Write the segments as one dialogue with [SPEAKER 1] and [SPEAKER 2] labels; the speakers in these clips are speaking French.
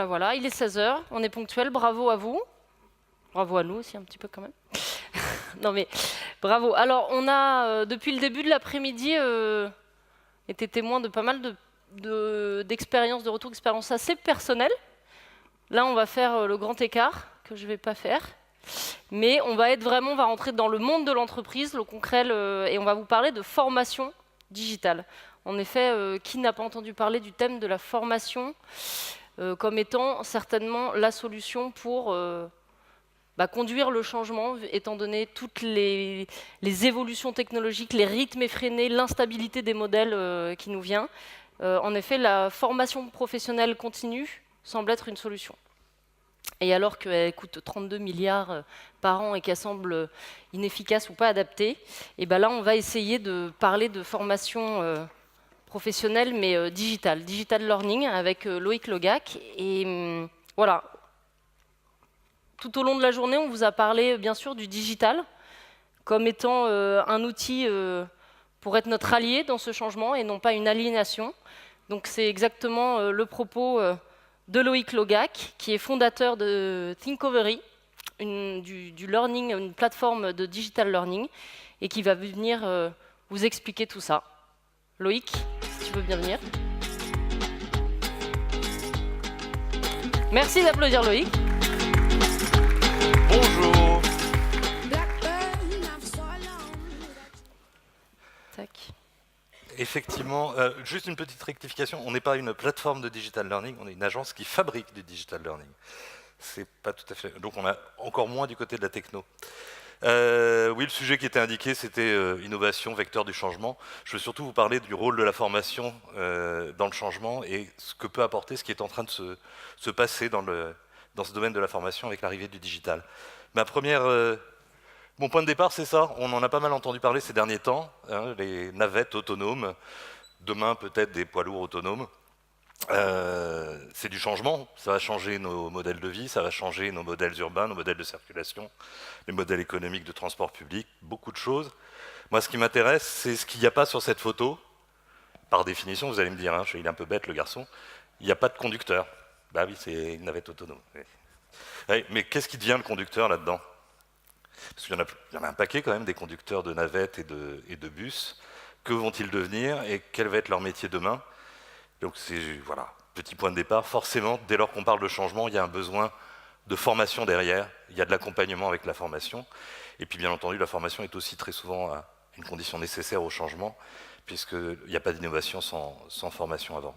[SPEAKER 1] voilà, il est 16 h, on est ponctuel, bravo à vous. Bravo à nous aussi un petit peu quand même. Non mais, bravo. Alors on a, depuis le début de l'après-midi, été témoin de pas mal d'expériences, de retours d'expériences assez personnelles. Là on va faire le grand écart, que je ne vais pas faire. Mais on va rentrer dans le monde de l'entreprise, le concret, et on va vous parler de formation digitale. En effet, qui n'a pas entendu parler du thème de la formation comme étant certainement la solution pour conduire le changement, étant donné toutes les évolutions technologiques, les rythmes effrénés, l'instabilité des modèles qui nous vient. En effet, la formation professionnelle continue semble être une solution. Et alors qu'elle coûte 32 milliards par an et qu'elle semble inefficace ou pas adaptée, et ben là, on va essayer de parler de formation professionnelle, mais digital learning, avec Loïc Logac. Et voilà. Tout au long de la journée, on vous a parlé, bien sûr, du digital, comme étant un outil pour être notre allié dans ce changement et non pas une aliénation. Donc c'est exactement le propos de Loïc Logac, qui est fondateur de Thinkovery, du learning, une plateforme de digital learning, et qui va venir vous expliquer tout ça. Loïc, si tu veux bien venir. Merci d'applaudir Loïc.
[SPEAKER 2] Bonjour.
[SPEAKER 1] Tac.
[SPEAKER 2] Effectivement, juste une petite rectification, on n'est pas une plateforme de digital learning, on est une agence qui fabrique du digital learning. C'est pas tout à fait. Donc on a encore moins du côté de la techno. Oui, le sujet qui était indiqué, c'était innovation, vecteur du changement. Je veux surtout vous parler du rôle de la formation dans le changement et ce que peut apporter, ce qui est en train de se passer dans ce domaine de la formation avec l'arrivée du digital. Mon point de départ, c'est ça. On en a pas mal entendu parler ces derniers temps, hein, les navettes autonomes, demain peut-être des poids lourds autonomes. C'est du changement, ça va changer nos modèles de vie, ça va changer nos modèles urbains, nos modèles de circulation, les modèles économiques de transport public, beaucoup de choses. Moi, ce qui m'intéresse, c'est ce qu'il n'y a pas sur cette photo. Par définition, vous allez me dire, hein, il est un peu bête le garçon, il n'y a pas de conducteur. Bah oui, c'est une navette autonome. Oui, mais qu'est-ce qui devient le conducteur là-dedans? Parce qu'il y en a un paquet quand même des conducteurs de navettes et de bus. Que vont-ils devenir et quel va être leur métier demain? Donc c'est, voilà, petit point de départ. Forcément, dès lors qu'on parle de changement, il y a un besoin de formation derrière, il y a de l'accompagnement avec la formation. Et puis bien entendu, la formation est aussi très souvent une condition nécessaire au changement, puisqu'il n'y a pas d'innovation sans formation avant.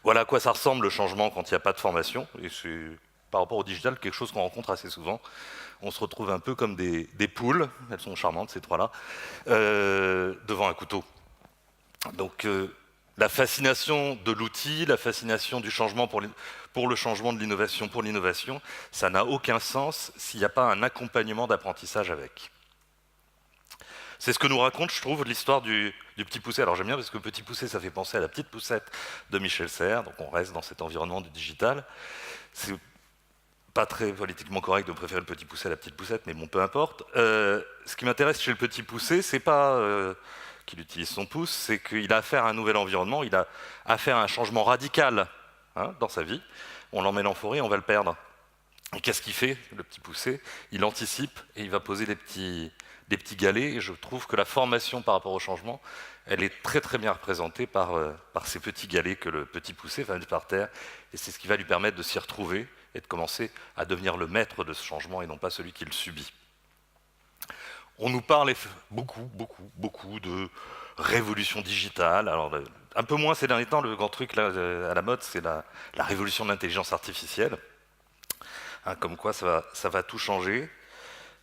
[SPEAKER 2] Voilà à quoi ça ressemble le changement quand il n'y a pas de formation. Et c'est, par rapport au digital, quelque chose qu'on rencontre assez souvent. On se retrouve un peu comme des poules, elles sont charmantes ces trois-là, devant un couteau. Donc la fascination de l'outil, la fascination du changement pour le changement, de l'innovation pour l'innovation, ça n'a aucun sens s'il n'y a pas un accompagnement d'apprentissage avec. C'est ce que nous raconte, je trouve, l'histoire du petit poucet. Alors j'aime bien parce que petit poucet, ça fait penser à la petite poussette de Michel Serres, donc on reste dans cet environnement du digital. C'est pas très politiquement correct de préférer le petit poucet à la petite poussette, mais bon, peu importe. Ce qui m'intéresse chez le petit poucet, c'est pas qu'il utilise son pouce, c'est qu'il a affaire à un nouvel environnement, il a affaire à un changement radical dans sa vie. On l'emmène en forêt, on va le perdre. Et qu'est-ce qu'il fait, le petit poucet? Il anticipe et il va poser des petits galets. Et je trouve que la formation par rapport au changement, elle est très très bien représentée par ces petits galets que le petit poucet va mettre par terre. Et c'est ce qui va lui permettre de s'y retrouver et de commencer à devenir le maître de ce changement et non pas celui qui le subit. On nous parle beaucoup de révolution digitale. Alors, un peu moins ces derniers temps, le grand truc là, à la mode, c'est la révolution de l'intelligence artificielle. Comme quoi, ça va tout changer.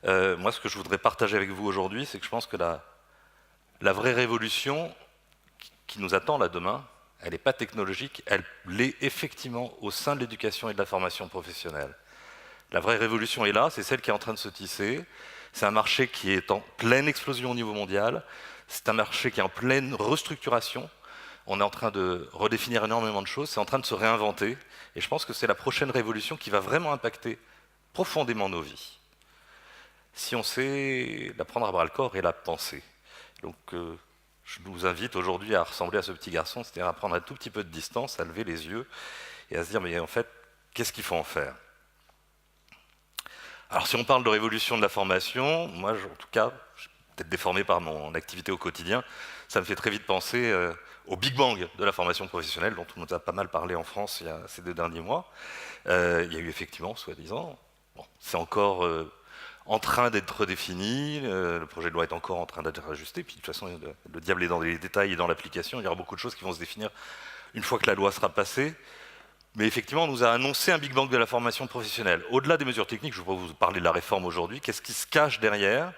[SPEAKER 2] Moi, ce que je voudrais partager avec vous aujourd'hui, c'est que je pense que la vraie révolution qui nous attend là demain, elle n'est pas technologique, elle l'est effectivement au sein de l'éducation et de la formation professionnelle. La vraie révolution est là, c'est celle qui est en train de se tisser. C'est un marché qui est en pleine explosion au niveau mondial. C'est un marché qui est en pleine restructuration. On est en train de redéfinir énormément de choses, c'est en train de se réinventer. Et je pense que c'est la prochaine révolution qui va vraiment impacter profondément nos vies. Si on sait la prendre à bras-le-corps et la penser. Donc, je vous invite aujourd'hui à ressembler à ce petit garçon, c'est-à-dire à prendre un tout petit peu de distance, à lever les yeux et à se dire, mais en fait, qu'est-ce qu'il faut en faire? Alors si on parle de révolution de la formation, moi, en tout cas, je suis peut-être déformé par mon activité au quotidien, ça me fait très vite penser au Big Bang de la formation professionnelle, dont on nous a pas mal parlé en France ces 2 derniers mois. Il y a eu effectivement, soi-disant, bon, c'est encore en train d'être défini, le projet de loi est encore en train d'être ajusté, puis de toute façon, le diable est dans les détails et dans l'application, il y aura beaucoup de choses qui vont se définir une fois que la loi sera passée. Mais effectivement, on nous a annoncé un Big Bang de la formation professionnelle. Au-delà des mesures techniques, je ne vais pas vous parler de la réforme aujourd'hui, qu'est-ce qui se cache derrière?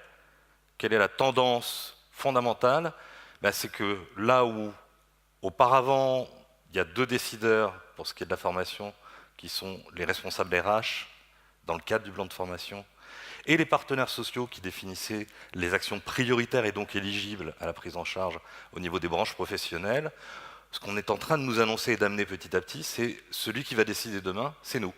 [SPEAKER 2] Quelle est la tendance fondamentale? C'est que là où, auparavant, il y a 2 décideurs pour ce qui est de la formation, qui sont les responsables RH, dans le cadre du plan de formation, et les partenaires sociaux qui définissaient les actions prioritaires et donc éligibles à la prise en charge au niveau des branches professionnelles, ce qu'on est en train de nous annoncer et d'amener petit à petit, c'est celui qui va décider demain, c'est nous.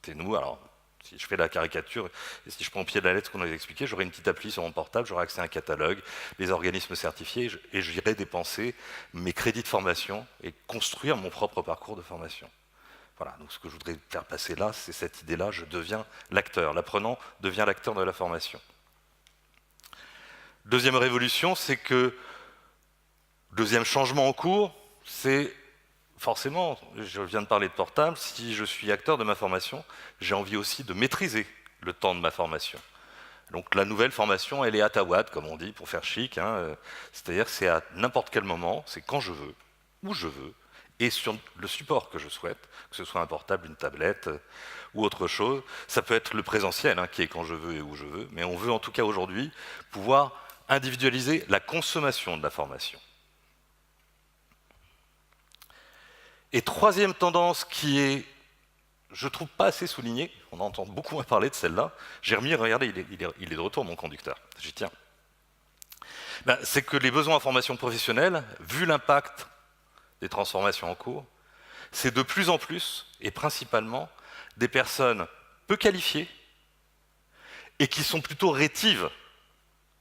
[SPEAKER 2] C'est nous, alors, si je fais la caricature, et si je prends au pied de la lettre ce qu'on avait expliqué, j'aurai une petite appli sur mon portable, j'aurai accès à un catalogue, les organismes certifiés, et j'irai dépenser mes crédits de formation et construire mon propre parcours de formation. Voilà, donc ce que je voudrais faire passer là, c'est cette idée-là, je deviens l'acteur, l'apprenant devient l'acteur de la formation. Deuxième révolution, c'est que, deuxième changement en cours, c'est forcément, je viens de parler de portable, si je suis acteur de ma formation, j'ai envie aussi de maîtriser le temps de ma formation. Donc la nouvelle formation, elle est at a watt, comme on dit, pour faire chic, hein, c'est-à-dire c'est à n'importe quel moment, c'est quand je veux, où je veux, et sur le support que je souhaite, que ce soit un portable, une tablette ou autre chose. Ça peut être le présentiel, hein, qui est quand je veux et où je veux, mais on veut en tout cas aujourd'hui pouvoir individualiser la consommation de la formation. Et troisième tendance qui est, je trouve, pas assez soulignée, on entend beaucoup moins parler de celle-là, j'ai remis, regardez, il est de retour mon conducteur, j'y tiens. C'est que les besoins en formation professionnelle, vu l'impact des transformations en cours, c'est de plus en plus, et principalement, des personnes peu qualifiées et qui sont plutôt rétives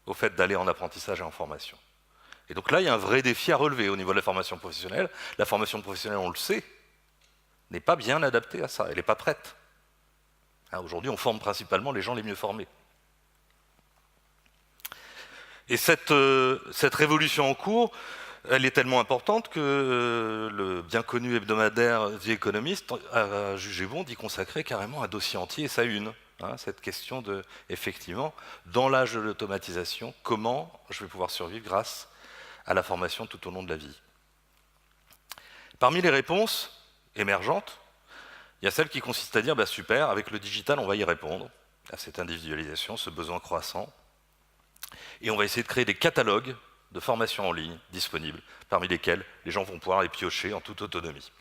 [SPEAKER 2] au fait d'aller en apprentissage et en formation. Et donc là, il y a un vrai défi à relever au niveau de la formation professionnelle. La formation professionnelle, on le sait, n'est pas bien adaptée à ça, elle n'est pas prête. Aujourd'hui, on forme principalement les gens les mieux formés. Et cette révolution en cours, elle est tellement importante que le bien connu hebdomadaire The Economist a jugé bon d'y consacrer carrément un dossier entier et sa une. Cette question de, effectivement, dans l'âge de l'automatisation, comment je vais pouvoir survivre grâce à la formation tout au long de la vie. Parmi les réponses émergentes, il y a celle qui consiste à dire, super, avec le digital, on va y répondre, à cette individualisation, ce besoin croissant, et on va essayer de créer des catalogues de formation en ligne disponibles, parmi lesquels les gens vont pouvoir les piocher en toute autonomie.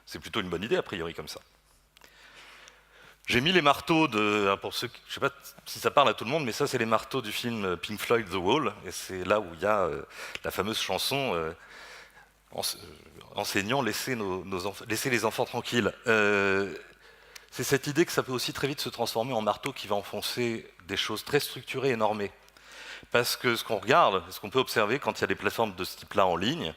[SPEAKER 2] C'est plutôt une bonne idée, a priori, comme ça. J'ai mis les marteaux pour ceux, je ne sais pas si ça parle à tout le monde, mais ça, c'est les marteaux du film Pink Floyd, The Wall, et c'est là où il y a la fameuse chanson enseignant, laissez les enfants tranquilles. C'est cette idée que ça peut aussi très vite se transformer en marteau qui va enfoncer des choses très structurées et normées. Parce que ce qu'on regarde, ce qu'on peut observer quand il y a des plateformes de ce type-là en ligne,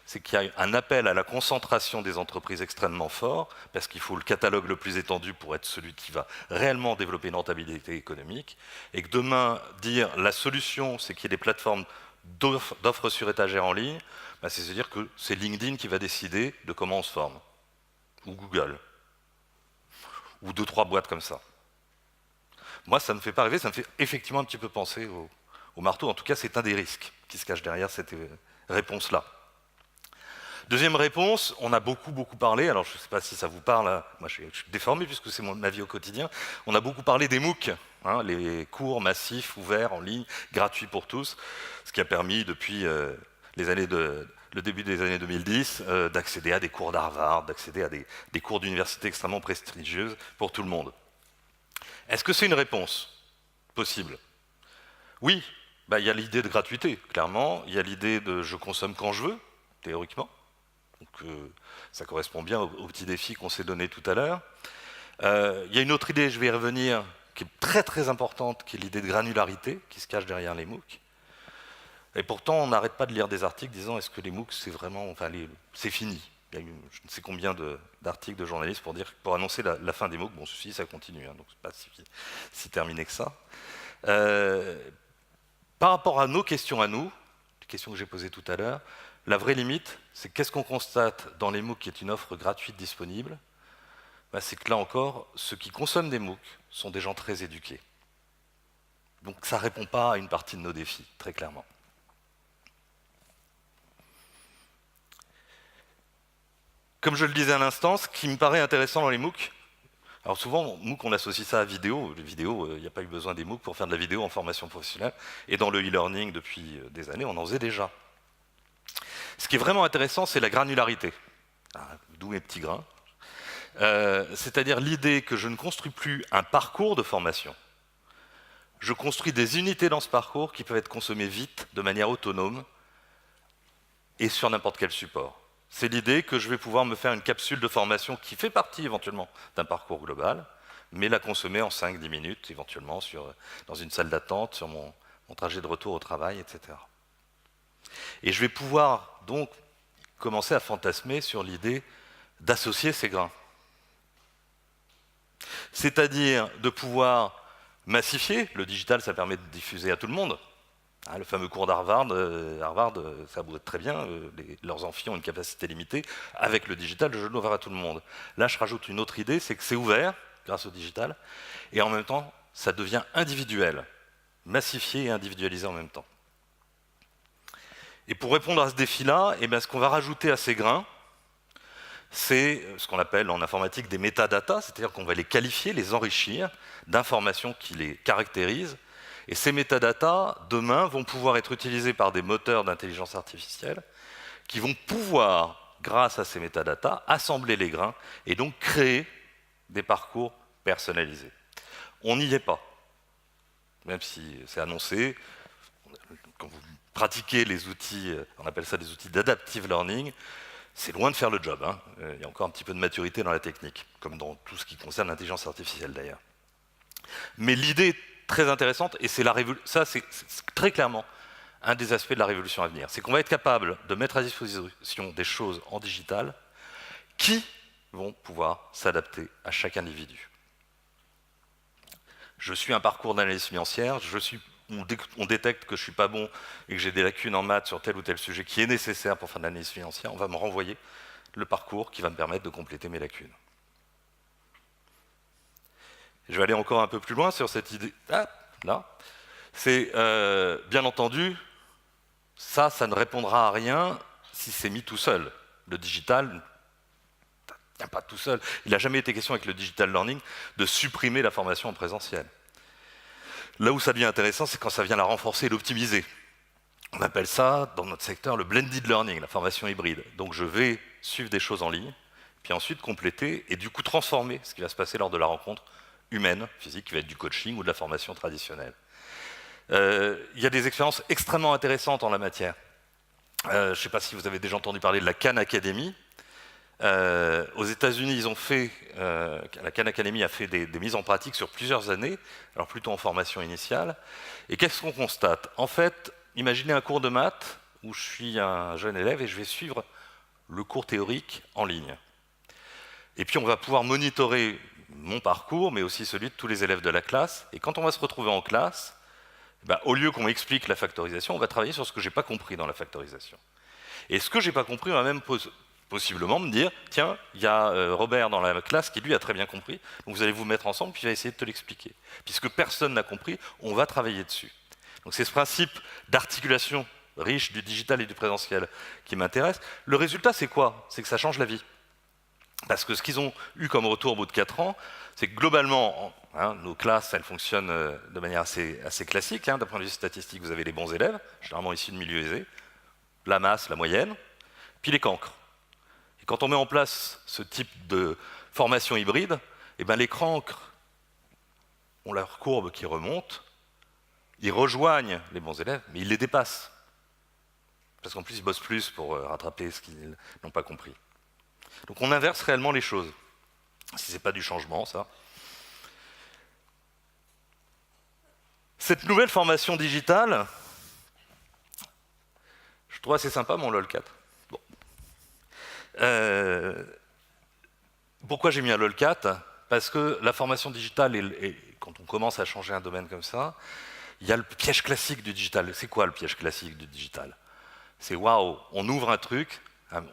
[SPEAKER 2] c'est qu'il y a un appel à la concentration des entreprises extrêmement fort, parce qu'il faut le catalogue le plus étendu pour être celui qui va réellement développer une rentabilité économique, et que demain, dire la solution, c'est qu'il y ait des plateformes d'offres sur étagère en ligne, c'est se dire que c'est LinkedIn qui va décider de comment on se forme, ou Google, ou 2-3 boîtes comme ça. Moi, ça ne me fait pas rêver, ça me fait effectivement un petit peu penser au marteau. En tout cas, c'est un des risques qui se cache derrière cette réponse-là. Deuxième réponse, on a beaucoup parlé, alors je ne sais pas si ça vous parle, moi je suis déformé puisque c'est ma vie au quotidien, on a beaucoup parlé des MOOC, les cours massifs, ouverts, en ligne, gratuits pour tous, ce qui a permis depuis le début des années 2010 d'accéder à des cours d'Harvard, d'accéder à des cours d'université extrêmement prestigieuses pour tout le monde. Est-ce que c'est une réponse possible? Oui, il y a l'idée de gratuité, clairement, il y a l'idée de je consomme quand je veux, théoriquement. Donc, ça correspond bien au petit défi qu'on s'est donné tout à l'heure. Il y a une autre idée, je vais y revenir, qui est très très importante, qui est l'idée de granularité, qui se cache derrière les MOOC. Et pourtant, on n'arrête pas de lire des articles disant est-ce que les MOOC, c'est vraiment, c'est fini. Il y a eu je ne sais combien d'articles de journalistes pour annoncer la fin des MOOC. Bon, ceci, ça continue, hein, donc c'est pas si terminé que ça. Par rapport à nos questions à nous, les questions que j'ai posées tout à l'heure, la vraie limite, c'est qu'est-ce qu'on constate dans les MOOC, qui est une offre gratuite disponible, c'est que là encore, ceux qui consomment des MOOC sont des gens très éduqués. Donc ça ne répond pas à une partie de nos défis, très clairement. Comme je le disais à l'instant, ce qui me paraît intéressant dans les MOOC, alors souvent, MOOC, on associe ça à vidéo. Les vidéos, il n'y a pas eu besoin des MOOC pour faire de la vidéo en formation professionnelle. Et dans le e-learning, depuis des années, on en faisait déjà. Ce qui est vraiment intéressant, c'est la granularité. D'où mes petits grains. C'est-à-dire l'idée que je ne construis plus un parcours de formation. Je construis des unités dans ce parcours qui peuvent être consommées vite, de manière autonome, et sur n'importe quel support. C'est l'idée que je vais pouvoir me faire une capsule de formation qui fait partie éventuellement d'un parcours global, mais la consommer en 5-10 minutes, éventuellement dans une salle d'attente, sur mon trajet de retour au travail, etc. Et je vais pouvoir donc commencer à fantasmer sur l'idée d'associer ces grains. C'est-à-dire de pouvoir massifier. Le digital, ça permet de diffuser à tout le monde. Le fameux cours d'Harvard, ça vous être très bien, leurs amphis ont une capacité limitée. Avec le digital, je l'ouvre à tout le monde. Là, je rajoute une autre idée, c'est que c'est ouvert grâce au digital, et en même temps, ça devient individuel, massifié et individualisé en même temps. Et pour répondre à ce défi-là, ce qu'on va rajouter à ces grains, c'est ce qu'on appelle en informatique des métadatas, c'est-à-dire qu'on va les qualifier, les enrichir d'informations qui les caractérisent. Et ces métadatas, demain, vont pouvoir être utilisés par des moteurs d'intelligence artificielle qui vont pouvoir, grâce à ces métadatas, assembler les grains et donc créer des parcours personnalisés. On n'y est pas, même si c'est annoncé. Quand vous pratiquez les outils, on appelle ça des outils d'adaptive learning, c'est loin de faire le job. Il y a encore un petit peu de maturité dans la technique, comme dans tout ce qui concerne l'intelligence artificielle d'ailleurs. Mais l'idée très intéressante, et c'est très clairement un des aspects de la révolution à venir, c'est qu'on va être capable de mettre à disposition des choses en digital qui vont pouvoir s'adapter à chaque individu. Je suis un parcours d'analyse financière, on détecte que je ne suis pas bon et que j'ai des lacunes en maths sur tel ou tel sujet qui est nécessaire pour faire de l'analyse financière, on va me renvoyer le parcours qui va me permettre de compléter mes lacunes. Je vais aller encore un peu plus loin sur cette idée. Là. C'est, bien entendu, ça ne répondra à rien si c'est mis tout seul. Le digital ne vient pas tout seul. Il n'a jamais été question avec le digital learning de supprimer la formation en présentiel. Là où ça devient intéressant, c'est quand ça vient la renforcer et l'optimiser. On appelle ça, dans notre secteur, le blended learning, la formation hybride. Donc je vais suivre des choses en ligne, puis ensuite compléter et du coup transformer ce qui va se passer lors de la rencontre humaine, physique, qui va être du coaching ou de la formation traditionnelle. Il y a des expériences extrêmement intéressantes en la matière. Je ne sais pas si vous avez déjà entendu parler de la Khan Academy. Aux États-Unis, ils ont fait, la Khan Academy a fait des mises en pratique sur plusieurs années, alors plutôt en formation initiale. Et qu'est-ce qu'on constate? En fait, imaginez un cours de maths où je suis un jeune élève et je vais suivre le cours théorique en ligne. Et puis on va pouvoir monitorer mon parcours, mais aussi celui de tous les élèves de la classe. Et quand on va se retrouver en classe, au lieu qu'on m'explique la factorisation, on va travailler sur ce que je n'ai pas compris dans la factorisation. Et ce que je n'ai pas compris, on va même possiblement me dire, tiens, il y a Robert dans la classe qui lui a très bien compris, donc vous allez vous mettre ensemble, puis il va essayer de te l'expliquer. Puisque personne n'a compris, on va travailler dessus. Donc c'est ce principe d'articulation riche du digital et du présentiel qui m'intéresse. Le résultat, c'est quoi? C'est que ça change la vie. Parce que ce qu'ils ont eu comme retour au bout de 4 ans, c'est que globalement, nos classes, elles fonctionnent de manière assez classique. D'un point de vue statistique, vous avez les bons élèves, généralement issus de milieux aisés, la masse, la moyenne, puis les cancres. Et quand on met en place ce type de formation hybride, les cancres ont leur courbe qui remonte, ils rejoignent les bons élèves, mais ils les dépassent. Parce qu'en plus, ils bossent plus pour rattraper ce qu'ils n'ont pas compris. Donc on inverse réellement les choses. Si ce n'est pas du changement, ça. Cette nouvelle formation digitale, je trouve assez sympa mon LOL 4. Bon. Pourquoi j'ai mis un lolcat? Parce que la formation digitale, et quand on commence à changer un domaine comme ça, il y a le piège classique du digital. C'est quoi le piège classique du digital? C'est waouh, on ouvre un truc, on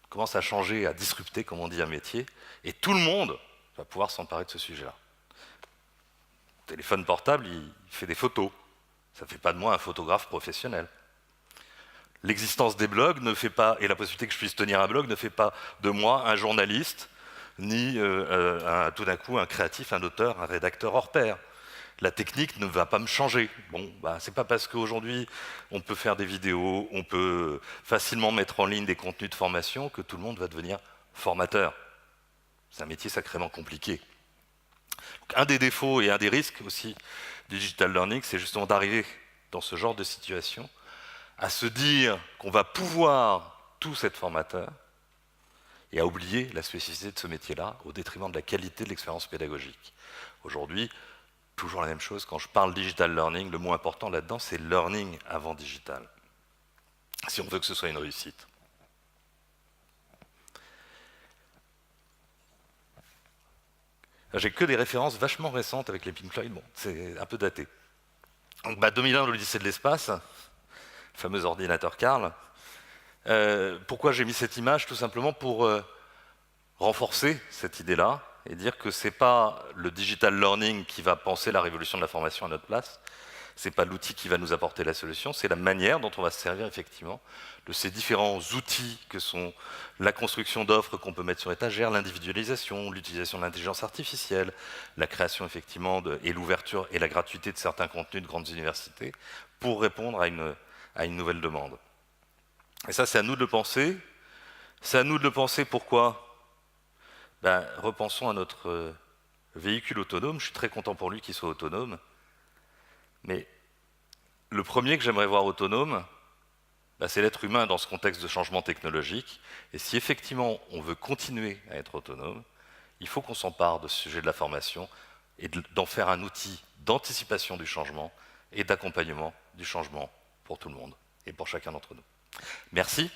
[SPEAKER 2] commence à changer, à disrupter, comme on dit, un métier, et tout le monde va pouvoir s'emparer de ce sujet-là. Le téléphone portable, il fait des photos. Ça ne fait pas de moi un photographe professionnel. L'existence des blogs ne fait pas, et la possibilité que je puisse tenir un blog ne fait pas de moi un journaliste, ni tout d'un coup un créatif, un auteur, un rédacteur hors pair. La technique ne va pas me changer. Bon, bah, c'est pas parce qu'aujourd'hui on peut faire des vidéos, on peut facilement mettre en ligne des contenus de formation que tout le monde va devenir formateur. C'est un métier sacrément compliqué. Donc, un des défauts et un des risques aussi du digital learning, c'est justement d'arriver dans ce genre de situation à se dire qu'on va pouvoir tous être formateur et à oublier la spécificité de ce métier-là au détriment de la qualité de l'expérience pédagogique. Aujourd'hui, toujours la même chose, quand je parle digital learning, le mot important là-dedans, c'est learning avant digital, si on veut que ce soit une réussite. J'ai que des références vachement récentes avec les Pink Floyd, bon, c'est un peu daté. Donc, 2001, l'Odyssée de l'espace, le fameux ordinateur Karl. Pourquoi j'ai mis cette image? Tout simplement pour renforcer cette idée-là et dire que ce n'est pas le digital learning qui va penser la révolution de la formation à notre place, ce n'est pas l'outil qui va nous apporter la solution, c'est la manière dont on va se servir effectivement de ces différents outils que sont la construction d'offres qu'on peut mettre sur étagère, l'individualisation, l'utilisation de l'intelligence artificielle, la création effectivement et l'ouverture et la gratuité de certains contenus de grandes universités pour répondre à une nouvelle demande. Et ça, c'est à nous de le penser. C'est à nous de le penser pourquoi? Repensons à notre véhicule autonome. Je suis très content pour lui qu'il soit autonome. Mais le premier que j'aimerais voir autonome, c'est l'être humain dans ce contexte de changement technologique. Et si effectivement on veut continuer à être autonome, il faut qu'on s'empare de ce sujet de la formation et d'en faire un outil d'anticipation du changement et d'accompagnement du changement pour tout le monde et pour chacun d'entre nous. Merci.